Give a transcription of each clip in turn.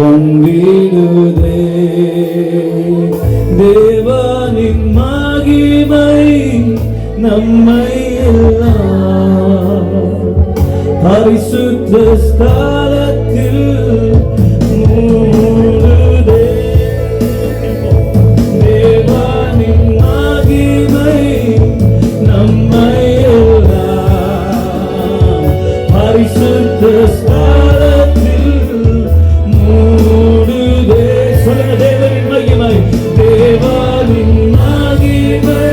வந்திடுதே தேவனின் மகிமை நம்மை எல்லாம் பரிசுத்த ஸ்தலத்தில் மூடுதே. தேவனின் மகிமை நம்மை எல்லாம் பரிசுத்த ஸ்தலத்தில் மூடுதே. சொல்லுங்க, தேவனின் மகிமை, தேவனின் மகிமை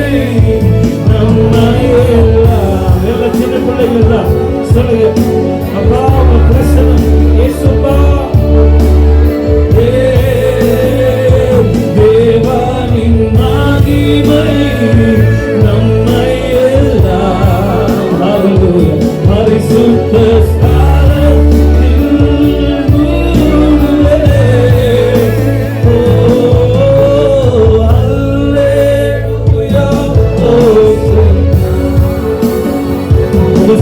நம்மை எல்லாம். எல்லா சின்ன பிள்ளைகள் தான் சொல்லுங்க, அப்பா உங்க பிரசனம் இயேசுப்பா. தேவனின் மகிமை நம்மை எல்லாம் பரிசுத்த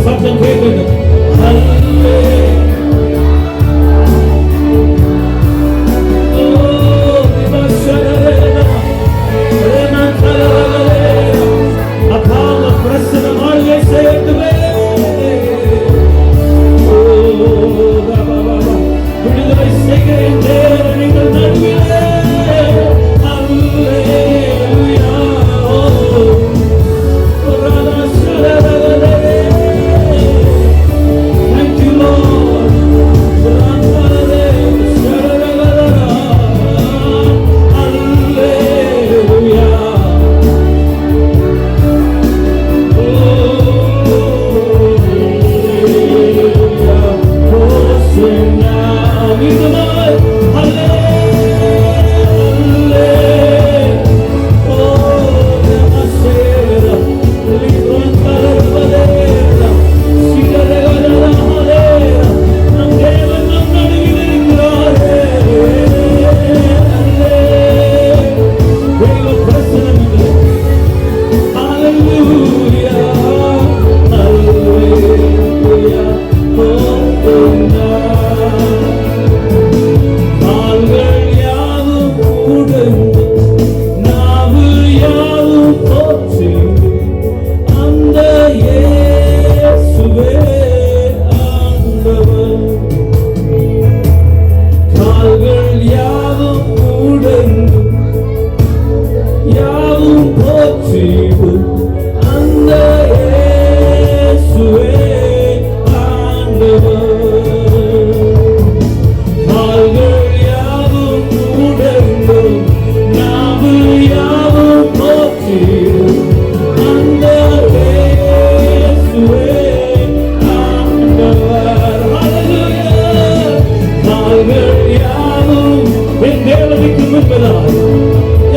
சத்தம் கேட்கணும். விடுதலை செய்கிறேன் நீங்கள் நடுவிலே.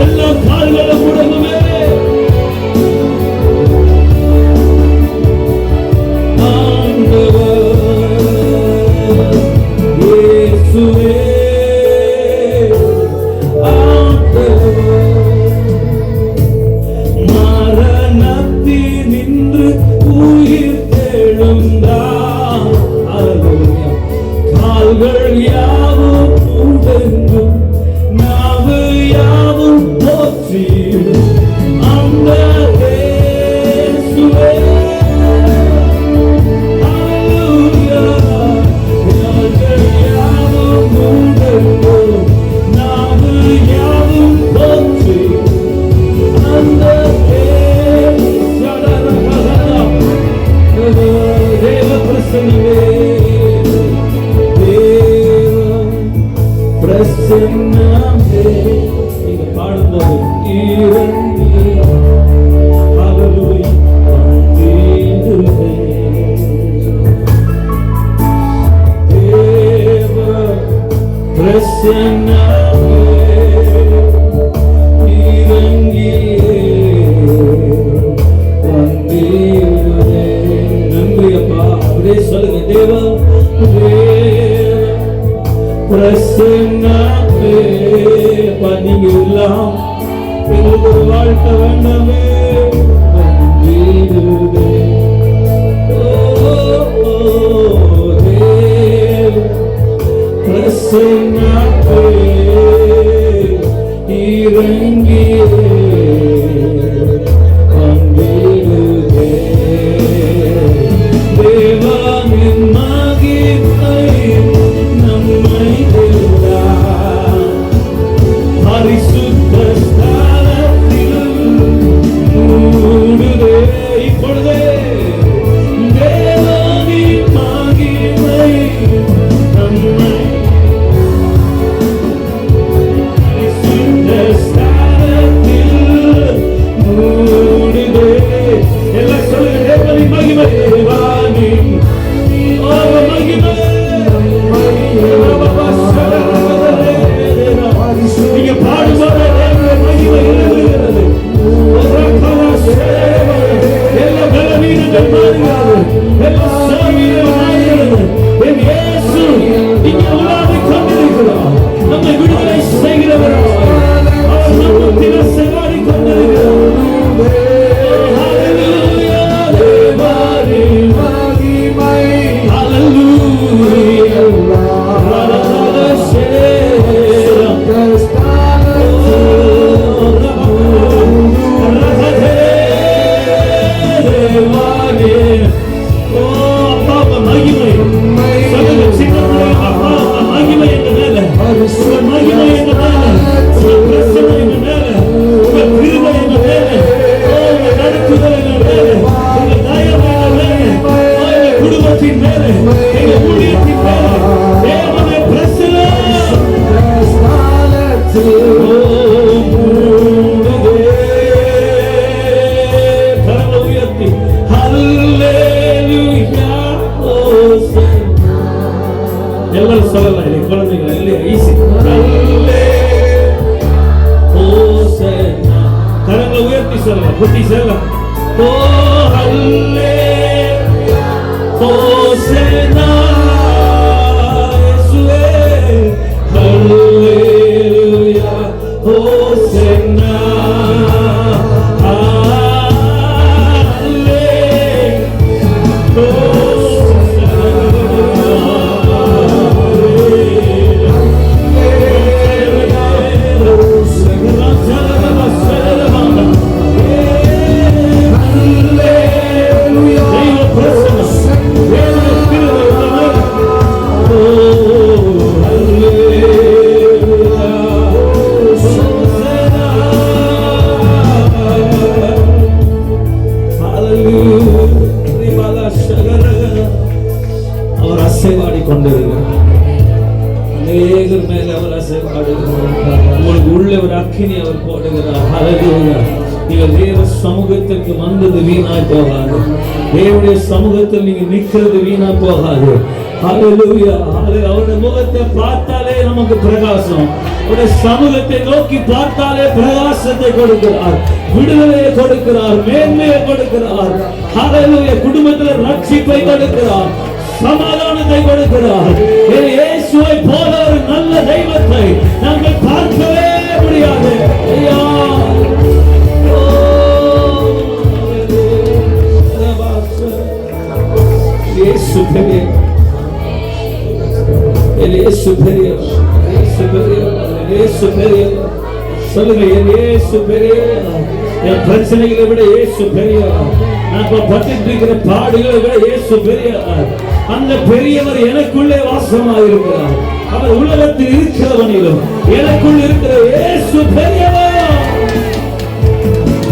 எல்லா கால்களும் முடங்குமே. மரணத்தில் நின்று உயிர் தெழுந்தார். கால்கள் யாவும் முடங்கும், நாவு யாவும் போற்றிடும் அந்த இயேசுவே. ஹல்லேலூயா. கால்கள் யாவும் முடங்கும், நாவு யாவும் போற்றிடும் அந்த தேவ பிரசன்னமே. பிரசன்னமே நீங்க பாடும்போது இறங்கி ஹல்லேலூயா வந்திடுதே. தேவ பிரசன்னமே இறங்கி வந்திடுதே. நன்றி அப்பா. அப்படியே சொல்லுங்க, தேவ பிரசன்னமே. நீங்க எல்லாம் எங்களுக்கு ஒரு வாழ்க்கை வேண்டாமே. வந்திடுதே. ஓ தேவ ஓசைனாவே இறங்கியே வந்திடுவே. தேவனின் மகிமை நம்மை விட்டார். பரிசுத்த ஸ்தலத்தில் மூடுதே. இப்பொழுதே தேவனின் மகிமை நம்மை பரிசுத்த ஸ்தலத்தில் மூடுதே. எல்லாம் சொல்லுங்க, தேவனின் மகிமை, தேவனின் மகிமை. நீங்க பாடும்போது மகிமை இறங்குகிறது. எல்லா பலவீனங்கள் மாறுகிறது, எல்லா சோர்வுகள் மாறுகிறது. என் இயேசு இங்கே உலாவிக் கொண்டிருக்கிறார். நம்மை விடுதலை செய்கிறவராய் அவர் நம்முடைய செவாடி கொண்டிருக்கிறார். ஹல்லேலூயா, தேவனின் மகிமை. ஹல்லேலூயா, குடும்பத்தின் மேலே, ஊழியத்தின் மேலே தேவனுடைய பிரசன்னம் கரங்களை உயர்த்தி ஹல்லேலூயா ஹோசன்னா. எல்லாரும் சொல்லலாம், இது குழந்தைகள் இல்லையா? ஈஸி. ஹோசன்னா. கரங்களை உயர்த்தி சொல்லலாம், குட்டி சொல்லலாம். ஓ ஹல்லேலூயா ஹோசன்னா. Hallelujah, Hosanna, அவர் அசைவாடி கொண்டிருக்கிறார். அநேகர் மேல அவர் அசைவாடுகிறார். உங்களுக்கு உள்ள ஒரு அக்கினி அவர் போடுகிறார். ஹல்லேலூயா. நீங்கள் தேவ சமூகத்திற்கு வந்தது வீணாய் போகாது. தேவனுடைய சமூகத்தில் நீங்க நிக்கிறது வீணா போகாது. ஹல்லேலூயா. அவருடைய முகத்தை பார்த்தாலே நமக்கு பிரகாசம். அவருடைய சமூகத்தை நோக்கி பார்த்தாலே பிரகாசத்தை கொடுக்கிறார், விடுதலையை கொடுக்கிறார், மேன்மையை கொடுக்கிறார். ஹல்லேலூயா. குடும்பத்தில் ரட்சிப்பை கொடுக்கிறார், சமாதானத்தை கொடுக்கிறார். இயேசுவை போல ஒரு நல்ல தெய்வத்தை நாங்கள் பார்க்கவே முடியாது. ஐயா, இயேசு பெரியவர், இயேசு பெரியவர், இயேசு பெரியவர், இயேசு பெரியவர். சொல்லுங்க, இயேசு பெரியவர். என் பிரச்சனைகளை விட இயேசு பெரியவர். நான் பட்டுட்டு இருக்கிற பாடுகளை விட இயேசு பெரியவர். அந்த பெரியவர் எனக்குள்ளே வாசமாயிருக்கிறார். அவர் உலகத்தில் இருக்கிறவனிலும் எனக்குள் இருக்கிற இயேசு பெரியவர்.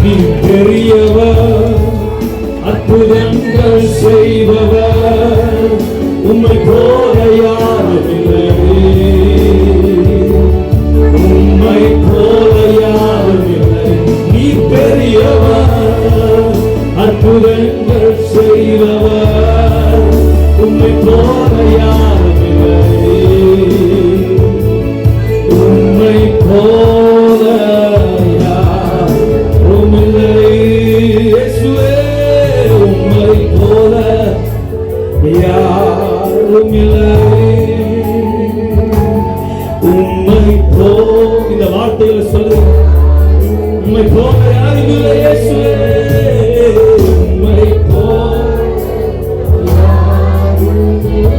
நீ பெரியவர், அற்புதங்கள் செய்பவர், உம்மை போல யாரும் இல்லை, உம்மை போல யாரும் இல்லை. நீ பெரியவர், அற்புதங்கள் செய்பவர், உம்மை போல யாரும் இல்லை, உம்மை போல யாரும் இல்லை. இயேசுவே, உம்மை போல யாரும் இல்லை, உம்மை போ. இந்த வார்த்தைகளை சொல்லு, உம்மை போல யாரும் இல்லை. இயேசுவே, உம்மை போல யாரும் இல்லை.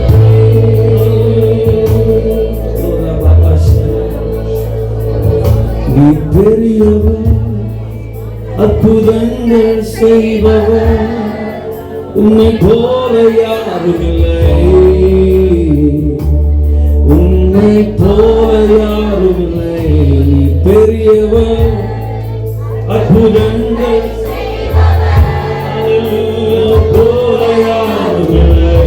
அற்புதங்கள் செய்பவர் உம்மை போல யாரும் இல்லை, உம்மை போல யாரும் இல்லை. நீ பெரியவர், அற்புதங்கள் போல யாரும் இல்லை,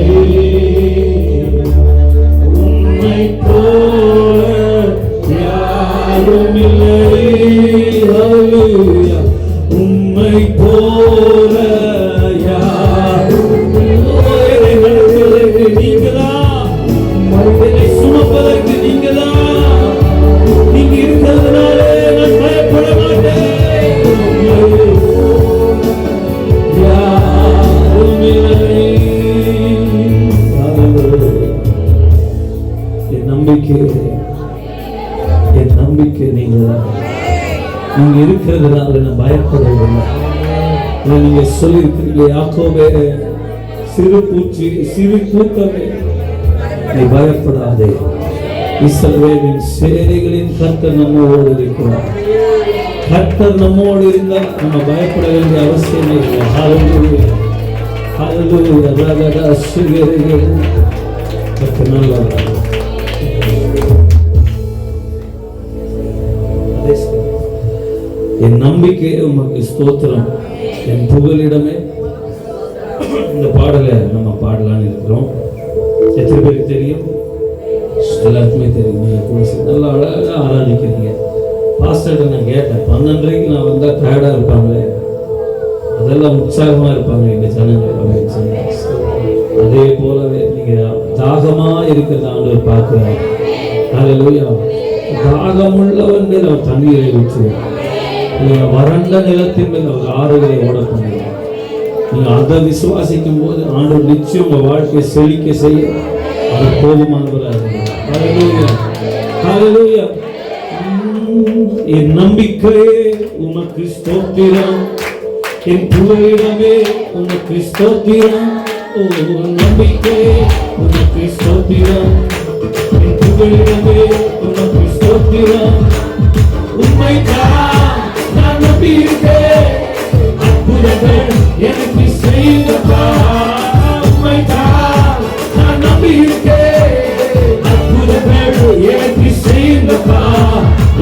உம்மை போல யாரும் இல்லை. ஹல்லேலூயா. உம்மை போல யாரும் இல்லை. நீங்கதான், என்னை சுமப்பதற்கு நீங்கதான். நீங்க இருக்கிறதுனாலே நான் பயப்பட மாட்டேன். யாரும் இல்லை. என் நம்பிக்கை நீங்கதான். நீங்க இருக்கிறதுனால நான் பயப்படவில்லை. நீங்க சொல்லியிருக்கிறீங்க, யாக்கோபே சிறு பூச்சி சிறு கூட்டமே நீ பயப்படாதே, இஸ்ரவேலின் சேனைகளின் கர்த்தர் நம்மோடு இருக்கிறார். கர்த்தர் நம்மோடு இருந்தால் நம்ம பயப்பட வேண்டிய அவசியமே இல்லை. ஹல்லேலூயா, ஹல்லேலூயா. ரகட சுகரிகள் கர்த்தர் நல்லவர். என் நம்பிக்கையே உமக்கு ஸ்தோத்திரம், என் புகலிடமே. இந்த பாடலை நம்ம பாடலான்னு இருக்கிறோம். எத்தனை பேருக்கு தெரியும்? எல்லாருக்குமே தெரியும். நல்லா அழகாக ஆராதிக்கிறீங்க. பாஸ்டர்கிட்ட நான் கேட்டேன், 12:30 நான் வந்தால் டயர்டாக இருப்பாங்களே, அதெல்லாம் உற்சாகமாக இருப்பாங்க எங்கள் ஜனங்கள். அதே போலவே நீங்கள் தாகமாக இருக்கிறத ஆண்டவர் பார்க்குறாங்க. ஹல்லேலூயா. தாகமுள்ளவன் மேல் அவர் தண்ணீரை ஊற்றுவார். வறண்ட நிலத்தின் மேல் அவர் ஆறுகளை ஓட பண்ணுவார். நீங்க அதை விசுவாசிக்கும் போது ஆண்டவர் நிச்சயம் உங்க வாழ்க்கையை செழிக்க செய்ய அவர் கோபமானவராக. ஹல்லேலூயா, ஹல்லேலூயா. என் நம்பிக்கையே உமக்கு ஸ்தோத்திரம், என் புகலிடமே உமக்கு ஸ்தோத்திரம். ஓ நம்பிக்கையே உமக்கு ஸ்தோத்திரம், என் புகலிடமே உமக்கு ஸ்தோத்திரம். உம்மைதான் நான் நம்பியிருக்கேன், அற்புதங்கள் எனக்கு செய்தப்பா. உம்மைதான் நான் நம்பியிருக்கேன், அற்புதங்கள் எனக்கு செய்தப்பா.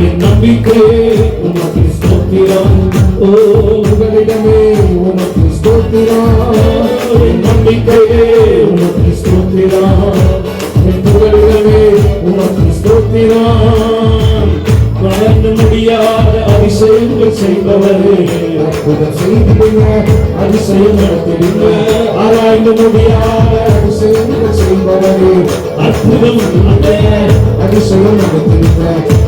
என் நம்பிக்கையே உமக்கு ஸ்தோத்திரம். ஓ புகலிடமே உமக்கு ஸ்தோத்திரம், என் நம்பிக்கையே உமக்கு ஸ்தோத்திரம், என் புகலிடமே உமக்கு ஸ்தோத்திரம். வளர்ந்து முடியாத அதிசயங்கள் செய்பவரே, அற்புதம் செய்திடுங்க, அதிசயம் நடத்திடுங்க. ஆராய்ந்து முடியாத அதிசயங்கள் செய்பவரே, அற்புதம் அதிசயம் நடத்திடுங்க.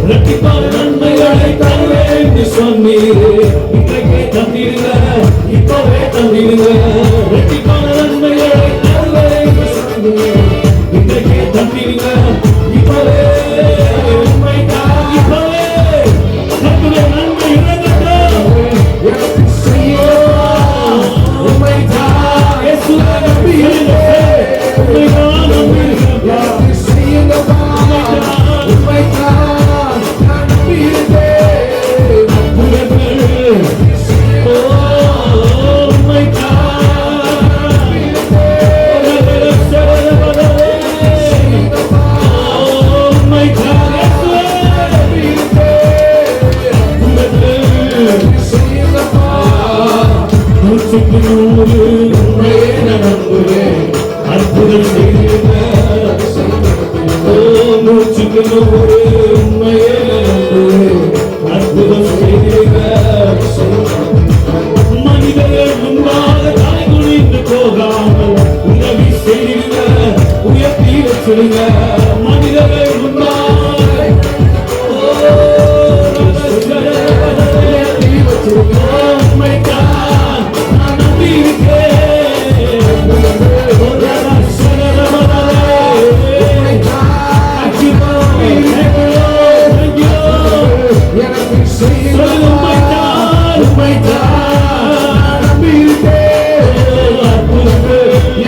இரட்டிப்பான நன்மைகளை தருவேன் என்று சொன்னீரே, இன்றைக்கே தந்திடுங்க, இப்பவே தந்திடுங்க. இரட்டிப்பான நன்மைகளை தருவேன் என்று சொன்னீரே, இன்றைக்கே தந்திடுங்க, இப்பவே. மனிதர்கள் முன்பாக தலை குனிந்து போகாமல் உதவி செய்திருங்க, உயர்த்தி வச்சிருங்க. மனிதர்கள் முன்பாக உம்மைத்தான் நான் நம்பியிருக்கேன்.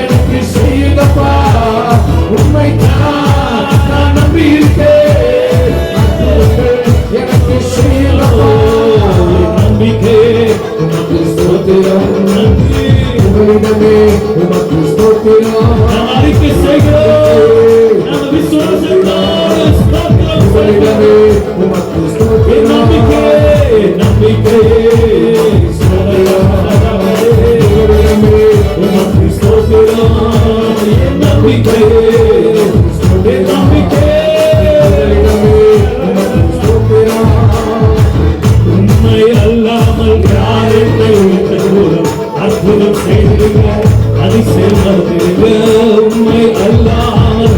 எனக்கு செய்யுங்கப்பா, உம்மைத்தான் நாம் அறிக்கை செய்கிறோம். நாம் விசுவாசத்தோடு ஸ்தோத்திரம் செய்கிறோம். நம்பிக்கை நம்பிக்கை உமக்கு ஸ்தோத்திரம். நம்பிக்கை நம்பிக்கை உண்மை அல்லாமல் யார் என்னை உயர்த்தக்கூடும்? அற்புதம் செய்திருங்க, அதிசயம் நடத்திருங்க. உண்மை அல்லாமல்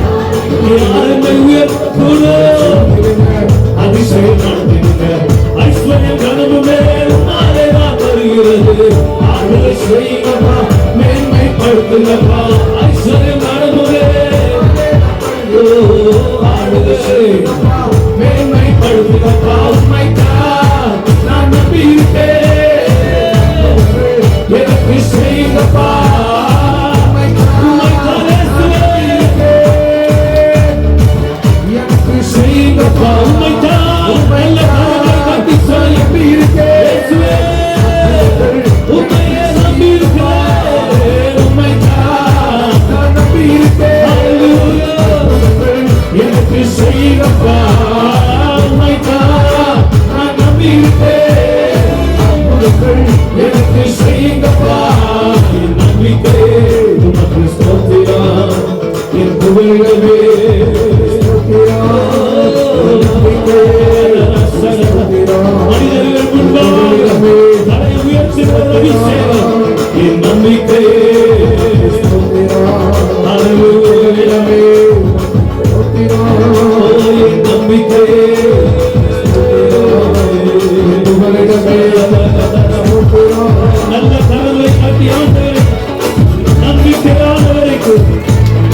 யார் என்னை உயர்த்தக்கூடும்? அதிசயம் நடத்திருங்க. ஐஸ்வர்யம் கனவுமே உன்னாலே தான் வருகிறது. ஆளுகை செய்யுங்கப்பா, மேன்மைப்படுத்துங்கப்பா. ஐஸ்வர்யம் கனவுமே ஆளுகை செய்யுங்கப்பா, மேன்மைப்படுத்துங்கப்பா. உண்மைதான் நான் நம்பி இருக்கேன். எனக்கு செய்யுங்கப்பா, எனக்கு செய்யுங்கப்பா. உண்மைதான் நல்ல கரங்களை கட்டி சொல்லி நம்பி இருக்கேன். உண்மையை நம்பி இருக்கேன். உண்மைதான் நான் நம்பி இருக்கேன். எனக்கு செய்யுங்கப்பா, உண்மைதான் நான் நம்பி இருக்கேன். எனக்கு செய்யுங்கப்பா. என் நம்பிக்கை உமக்கு ஸ்தோத்திரம். என் புகழிடமே மனிதர்கள் முன்பாக தலை உயர்த்துகிற அபிஷேகம். என் நம்பிக்கை என் நம்பிக்கை நல்ல கரங்களை காட்டி ஆண்டவரே, நம்பிக்கையானவரைக்கு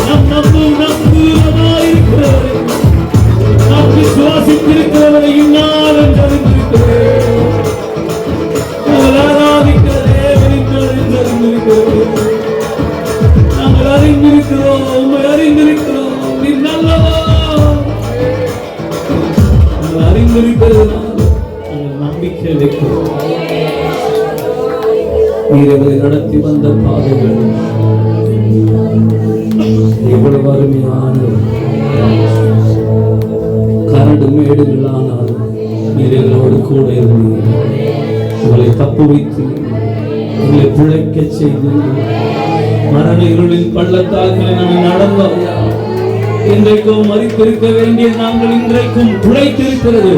நம் நம்புவதாயிருக்கிறவரை, நாம் விசுவாசித்திருக்கிறவரை இந்நாளும் தெரிந்திருக்கிறேன். ஆராதிக்கிற தேவனின் தெரிந்திருக்கிறேன். நாங்கள் அறிந்திருக்கிறோம், உண்மை அறிந்திருக்கிறோம். நீ நல்லவர். நாங்கள் அறிந்திருக்கிறதுனால நாங்கள் நம்பிக்கை வைக்கிறோம். நீரை நடத்தி வந்த பாதைகள் எவ்வளவு அருமையான கரடு மேடுகளானாலும் நீர்களோடு கூட இருந்து உங்களை தப்பு வைத்து உங்களை பிழைக்க செய்து மரண இருளின் பள்ளத்தாக்கில் நாங்கள் நடந்தோம். இன்றைக்கும் மறித்திருக்க வேண்டிய நாங்கள் இன்றைக்கும் பிழைத்திருக்கிறது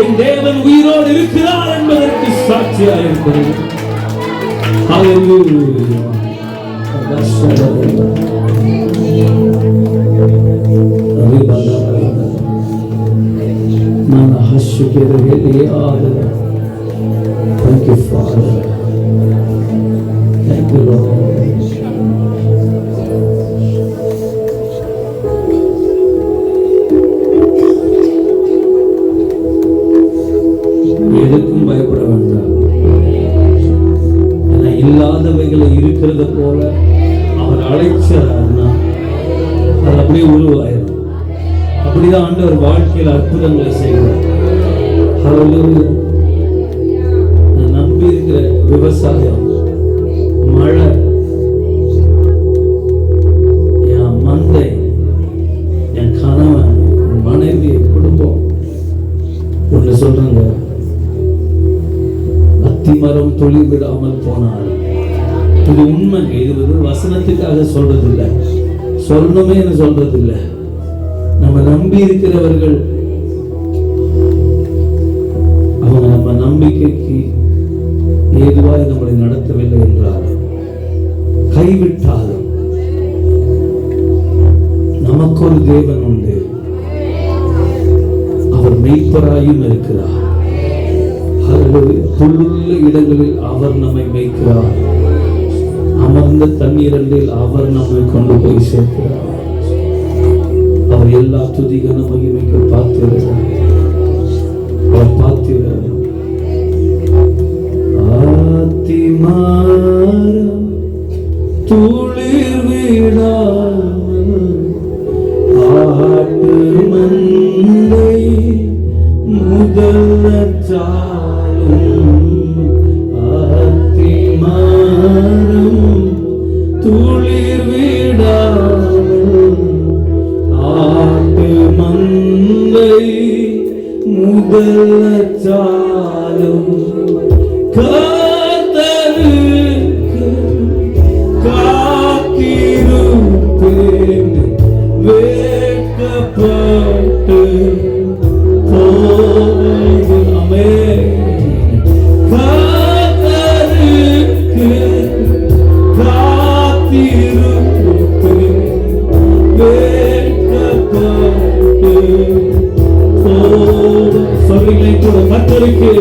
என் தேவன் உயிரோடு இருக்கிறார் என்பதற்கு சாட்சியாக இருக்கிறது. Thank you, Father. Thank you, Lord. எதுக்கும் பயப்பட வேண்டாம். இல்லாதவைகளை இருக்கிறது போல அவர் அழைச்சார்னா அது அப்படியே உருவாயிரும். அப்படிதான் ஆண்டவர் வாழ்க்கையில் அற்புதங்களை செய்வார். நான் நம்பி இருக்கிற விவசாயம், மழை, என் மந்தை, என் கணவன், மனைவி, குடும்பம். ஒன்று சொல்றாங்க, அத்திமரம் தொழில் விடாமல் போனார். இது உண்மை. இது வசனத்துக்காக சொல்றது இல்லை, சொல்லணுமே சொல்றது இல்லை. நம்ம நம்பி இருக்கிறவர்கள் அவங்க நம்ம நம்பிக்கைக்கு ஏதுவாய் நம்மளை நடத்தவில்லை என்றால், கைவிட்டாலும் நமக்கு ஒரு தேவன் உண்டு. அவர் மெய்ப்பராயும் இருக்கிறார். புல்லுள்ள இடங்களில் அவர் நம்மை மேய்க்கிறார். அமர்ந்த தண்ணீரில் அவர் நம்மை கொண்டு போய் சேர்க்கிறார். அவர் எல்லா துதிகன மகிமைக்கு பார்த்திருக்கிறார். அவர் பார்த்திருக்கிறார். ஆத்திமாரம் துளிர் விடாமல் ஆட்டு மந்தை முதலச்சாலும் ஆத்திமாரம் துளிர் விடா போவது அமே காத்தருக்கு காத்திருக்கு வேட்கப்பட்டு போவது சொல்லுங்களை கூட கத்தருக்கு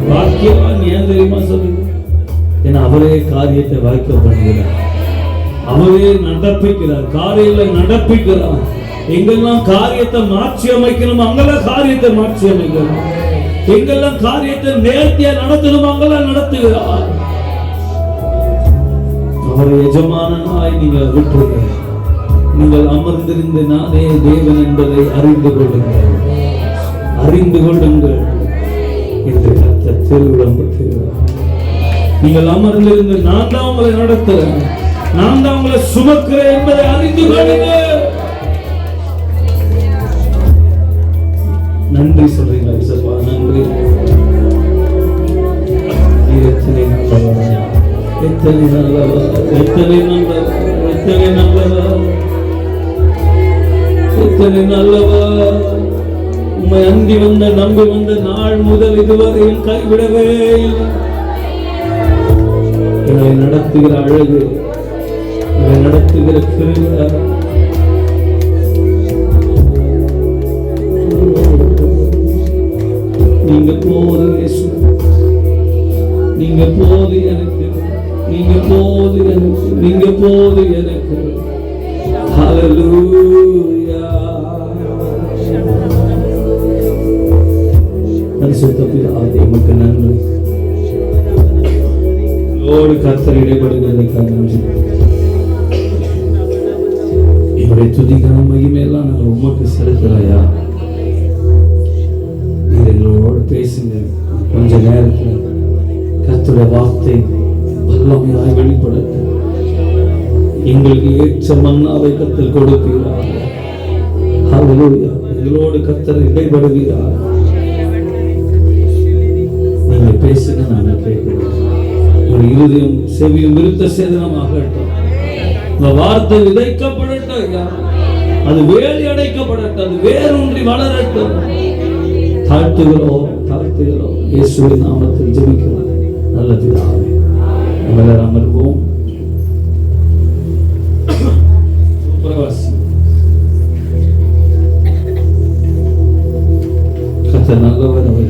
பாக்கியவான் ஏன் தெரியுமா சொல்லுங்க? ஏன்னா அவரே காரியத்தை வாய்க்க பண்ணுகிறார், அவரே நடப்பிக்கிறார், காரியங்களை நடப்பிக்கிறார். எங்கெல்லாம் காரியத்தை மாற்றி அமைக்கணும் அங்கெல்லாம் காரியத்தை மாற்றி அமைக்கிறார், எங்கெல்லாம் காரியத்தை நேர்த்தியா நடத்தணும் அங்கெல்லாம் நடத்துகிறார். அவரை எஜமானனாய் நீங்கள் விட்டுருங்க. நீங்கள் அமர்ந்திருந்த நானே தேவன் என்பதை அறிந்து கொள்ளுங்கள், அறிந்து கொள்ளுங்கள் என்று கர்த்தர் திருவிழம்புகிறார். நீங்கள் அமர்ந்திருந்து நான் தான் உங்களை நடத்துகிறேன், நான் தான் உங்களை சுமக்கிறேன் என்பதை அறிந்து கொள்ளுங்கள். நன்றி சொல்றீங்களா இசப்பா? நன்றி. எத்தனை நல்லவா, எத்தனை நல்லவா, எத்தனை நல்லவா, எத்தனை நல்லவா, எத்தனை நல்லவா. உம்மை அந்தி வந்த நம்பி வந்த நாள் முதல் இதுவரையும் கைவிடவே இல்லை. என்னை நடத்துகிற அழகு, என்னை நடத்துகிற கிருபை, நீங்க போது இயேசு, நீங்க போது எனக்கு, நீங்க போது எனக்கு, நீங்க போது எனக்கு. ஹல்லேலூயா. பரிசுத்த பிதாவே உமக்கு நன்றி. ஓடு கர்த்தர் இடைபடுகிறதுக்காக நன்றி. என்னுடைய துதிக்கான மகிமையெல்லாம் நாங்கள் உமக்கு செலுத்துறாயா. எங்களோடு பேசுங்க. கொஞ்ச நேரத்தில் கர்த்தருடைய வார்த்தை வல்லமையாய் வெளிப்படுத்த எங்களுக்கு ஏற்ற மன்னாவை கர்த்தர் கொடுப்பீராக. ஹல்லேலூயா. எங்களோடு கர்த்தர் இடைபடுவீராக. நீங்க பேசுங்க, நாங்கள் கேட்கிறோம். ஒரு இருதயம் செவியும் விருத்த சேதனமாகட்டும். இந்த வார்த்தை விதைக்கப்படட்டும் ஐயா. அது வேலி அடைக்கப்படட்டும். அது வேரூன்றி வளரட்டும். தாழ்த்துகிறோம். இயேசுவின் நாமத்தில் ஜெபிக்கிறோம் நல்ல பிதாவே. நம்ம அமர்வோம். கர்த்தர் நல்லவர்.